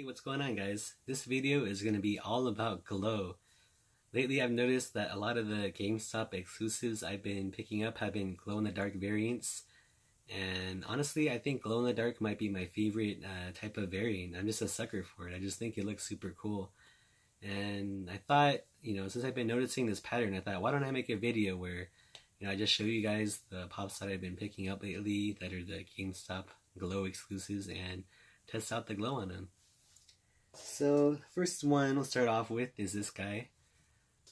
Hey, what's going on, guys? This video is going to be all about glow. Lately I've noticed that a lot of the GameStop exclusives I've been picking up have been glow-in-the-dark variants, and honestly I think glow-in-the-dark might be my favorite type of variant. I'm just a sucker for it. I just think it looks super cool, and I thought, since I've been noticing this pattern, I thought, why don't I make a video where I just show you guys the pops that I've been picking up lately that are the GameStop glow exclusives and test out the glow on them. So, first one we'll start off with is this guy.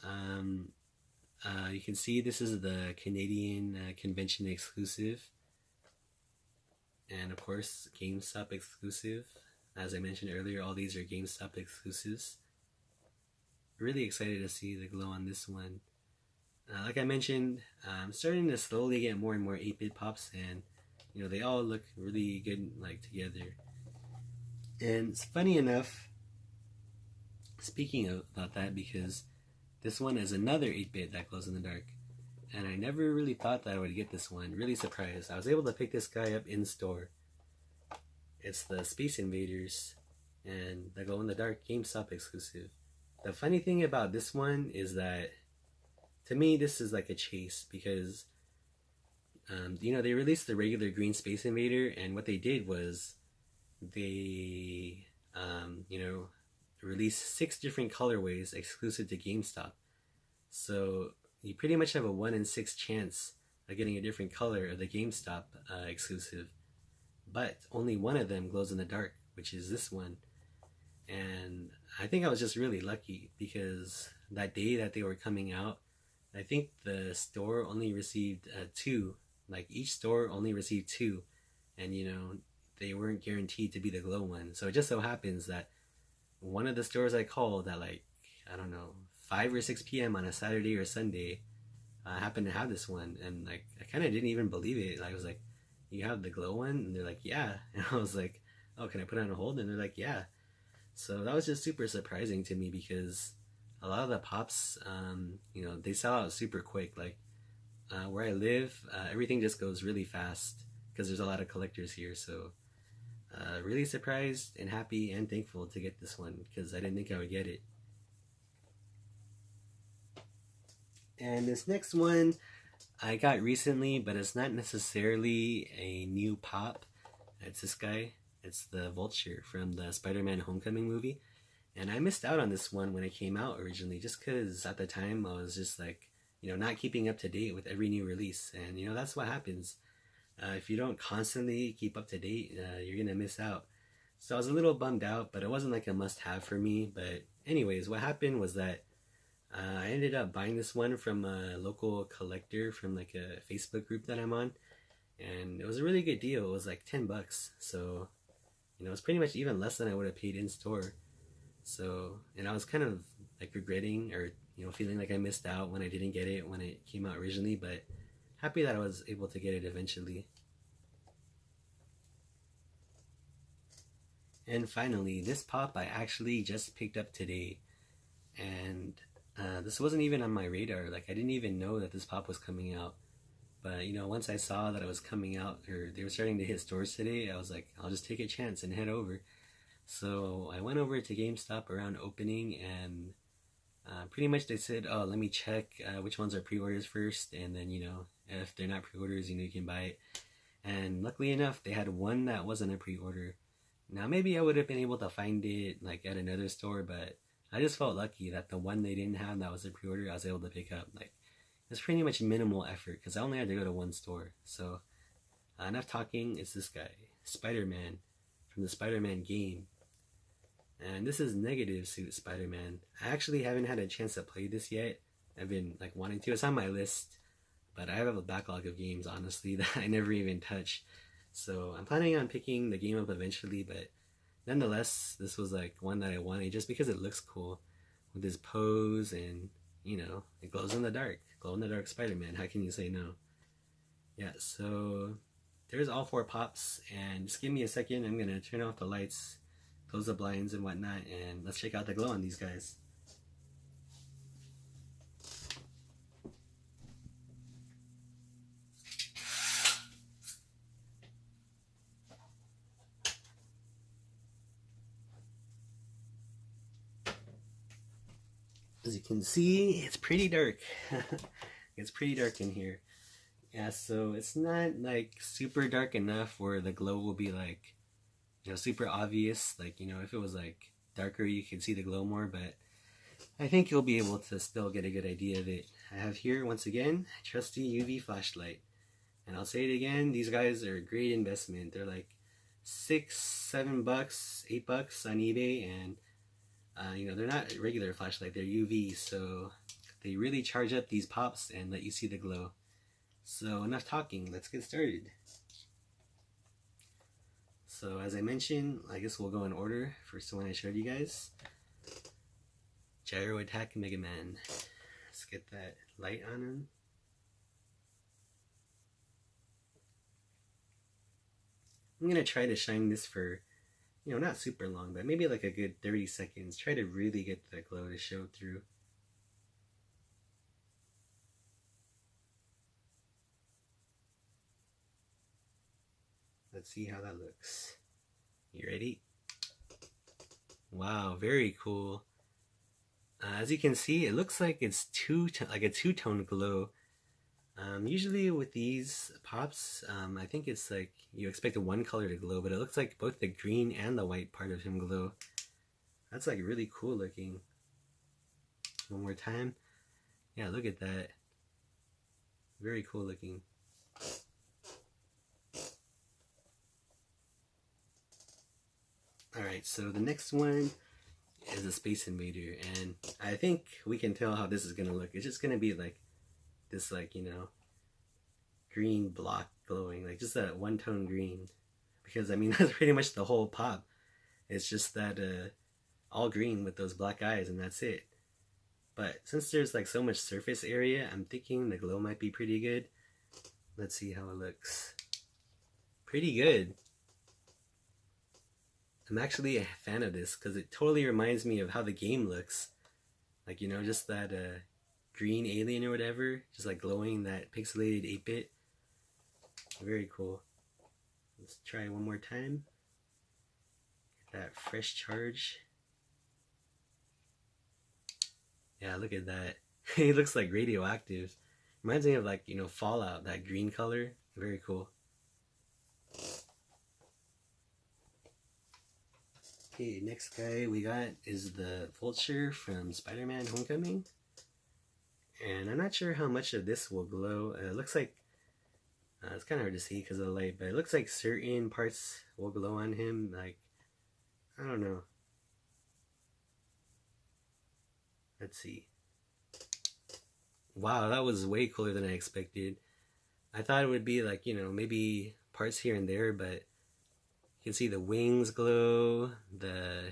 You can see this is the Canadian convention exclusive, and of course GameStop exclusive. As I mentioned earlier, all these are GameStop exclusives. Really excited to see the glow on this one. Like I mentioned, I'm starting to slowly get more and more 8-bit pops, and they all look really good together. And it's funny enough, speaking about that, because this one is another 8-bit that glows in the dark, and I never really thought that I would get this one. Really surprised. I was able to pick this guy up in store. It's the Space Invaders and the glow in the dark GameStop exclusive. The funny thing about this one is that, to me, this is like a chase, because they released the regular green Space Invader, and what they did was they released 6 different colorways exclusive to GameStop. So you pretty much have a 1 in 6 chance of getting a different color of the GameStop exclusive. But only one of them glows in the dark, which is this one. And I think I was just really lucky, because that day that they were coming out, I think the store only received 2. Like, each store only received 2. And they weren't guaranteed to be the glow one. So it just so happens that one of the stores I called at 5 or 6 p.m. on a Saturday or Sunday happened to have this one, and I kind of didn't even believe it. I was like, "You have the glow one?" And they're like, "Yeah." And I was like, "Oh, can I put it on hold?" And they're like, "Yeah." So that was just super surprising to me, because a lot of the pops, they sell out super quick. Where I live, everything just goes really fast because there's a lot of collectors here. So really surprised and happy and thankful to get this one, because I didn't think I would get it. And this next one I got recently, but it's not necessarily a new pop. It's this guy. It's the Vulture from the SpiderMan Homecoming movie. And I missed out on this one when it came out originally, just because at the time I was just not keeping up to date with every new release. And that's what happens. If you don't constantly keep up to date, you're going to miss out. So I was a little bummed out, but it wasn't like a must-have for me. But anyways, what happened was that I ended up buying this one from a local collector from a Facebook group that I'm on. And it was a really good deal. It was like $10. So, it was pretty much even less than I would have paid in store. So, and I was kind of regretting, or feeling like I missed out when I didn't get it when it came out originally, but happy that I was able to get it eventually. And finally, this pop I actually just picked up today, and this wasn't even on my radar. I didn't even know that this pop was coming out. But once I saw that it was coming out, or they were starting to hit stores today, I was like, I'll just take a chance and head over. So I went over to GameStop around opening, and pretty much they said, "Oh, let me check which ones are pre-orders first, and then if they're not pre-orders, you can buy it." And luckily enough, they had one that wasn't a pre-order. Now maybe I would have been able to find it at another store, but I just felt lucky that the one they didn't have that was a pre-order, I was able to pick up. It's pretty much minimal effort, because I only had to go to one store. So enough talking. It's this guy, SpiderMan, from the SpiderMan game. And this is Negative Suit Spider-Man. I actually haven't had a chance to play this yet. I've been wanting to. It's on my list, but I have a backlog of games, honestly, that I never even touch. So I'm planning on picking the game up eventually, but nonetheless, this was one that I wanted just because it looks cool with his pose, and it glows in the dark. Glow in the dark Spider-Man. How can you say no? Yeah, so there's all 4 pops, and just give me a second. I'm gonna turn off the lights, close the blinds and whatnot, and let's check out the glow on these guys. As you can see, it's pretty dark. It's pretty dark in here. Yeah, so it's not like super dark enough where the glow will be like, super obvious. Like, if it was like darker, you can see the glow more, but I think you'll be able to still get a good idea of it. I have here, once again, trusty UV flashlight. And I'll say it again, these guys are a great investment. They're like $6, $7, $8 on eBay, and they're not regular flashlight, they're UV, so they really charge up these pops and let you see the glow. So enough talking, let's get started. So as I mentioned, I guess we'll go in order. First the one I showed you guys, Gyro Attack Mega Man. Let's get that light on him. I'm gonna try to shine this for, not super long, but maybe like a good 30 seconds. Try to really get the glow to show through. Let's see how that looks. You ready? Wow, very cool. As you can see, it looks like it's like a two-tone glow. Usually with these pops, I think it's like you expect a one color to glow, but it looks like both the green and the white part of him glow. That's like really cool looking. One more time. Yeah, look at that. Very cool looking. Alright, so the next one is a Space Invader, and I think we can tell how this is gonna look. It's just gonna be like this, like, green block glowing, like just that one-tone green, because I mean that's pretty much the whole pop. It's just that all green with those black eyes, and that's it. But since there's like so much surface area, I'm thinking the glow might be pretty good. Let's see how it looks. Pretty good. I'm actually a fan of this because it totally reminds me of how the game looks. Like, just that green alien or whatever, just like glowing, that pixelated 8-bit. Very cool. Let's try one more time. Get that fresh charge. Yeah, look at that. It looks like radioactive. Reminds me of like, Fallout, that green color. Very cool. Okay, next guy we got is the Vulture from SpiderMan Homecoming. And I'm not sure how much of this will glow. It looks like, it's kind of hard to see because of the light, but it looks like certain parts will glow on him. Like, I don't know. Let's see. Wow, that was way cooler than I expected. I thought it would be like, maybe parts here and there, but you can see the wings glow,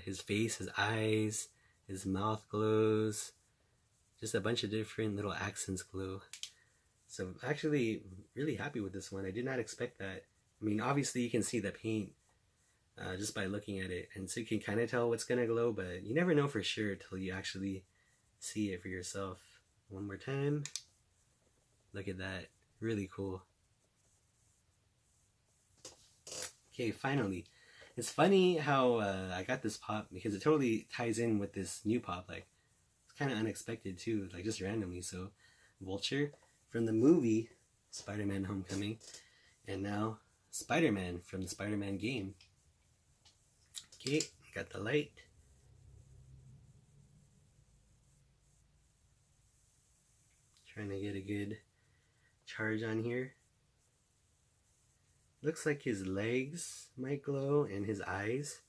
his face, his eyes, his mouth glows. Just a bunch of different little accents glow. So I'm actually really happy with this one. I did not expect that. I mean, obviously you can see the paint just by looking at it, and so you can kind of tell what's gonna glow, but you never know for sure until you actually see it for yourself. One more time. Look at that. Really cool. Okay, finally. It's funny how I got this pop because it totally ties in with this new pop. Like, it's kind of unexpected too, like just randomly. So, Vulture from the movie Spider-Man Homecoming, and now Spider-Man from the Spider-Man game. Okay, got the light. Trying to get a good charge on here. Looks like his legs might glow and his eyes.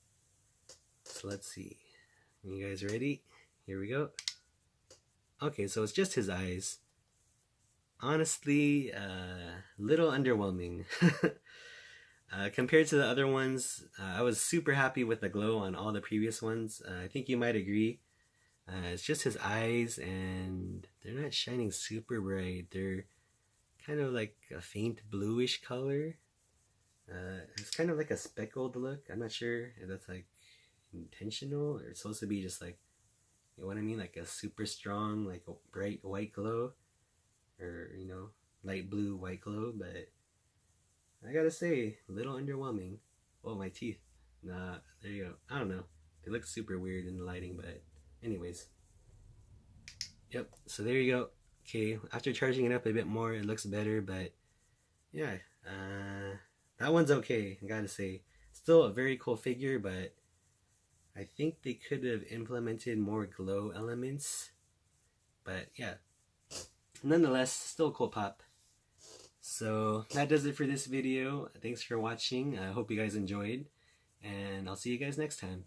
So let's see. You guys ready? Here we go. Okay, so it's just his eyes. Honestly, little underwhelming. Compared to the other ones, I was super happy with the glow on all the previous ones. I think you might agree. It's just his eyes, and they're not shining super bright. They're kind of like a faint bluish color. It's kind of like a speckled look. I'm not sure if that's like intentional or it's supposed to be just like, you know what I mean? Like a super strong, like a bright white glow, or light blue white glow. But I gotta say, a little underwhelming. Oh, my teeth. Nah, there you go. I don't know. They look super weird in the lighting, but anyways. Yep, so there you go. Okay, after charging it up a bit more, it looks better, but yeah, that one's okay, I gotta say. Still a very cool figure, but I think they could have implemented more glow elements. But yeah, nonetheless, still a cool pop. So that does it for this video. Thanks for watching. I hope you guys enjoyed, and I'll see you guys next time.